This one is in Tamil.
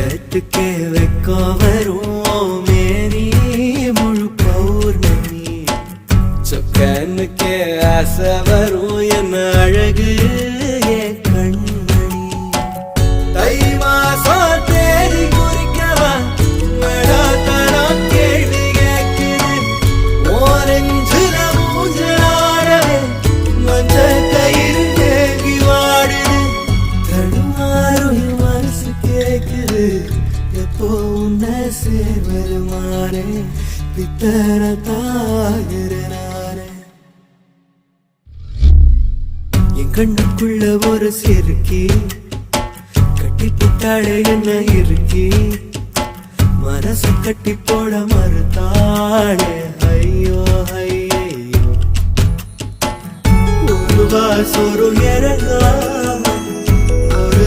வெக்கத்துக்கே வெக்கம் வரும் மேனி முழு பௌர்ணமி சொக்கனுக்கே ஆசை வரும் என்ன அழகு என் கண்மணி தை மாசம் தேடி குறிக்கவா கேள்வி கேட்குது ஓரஞ்சுல மூஞ்சாடவே மஞ்ச கயிறு தேங்கி வாடுது தடுமாறும் மனசு கேக்குது எப்போ உன்னை சேர்வருமானே பித்தர தாகிறனானே என் கண்ணுக்குள்ள ஒரு சிறுக்கி கட்டி புட்டாளே என்ன இருக்கி மனசு கட்டி போட மறுத்தாளே ஐயோ ஐயோ ஒரு வாசொரு இறங்காம ஒரு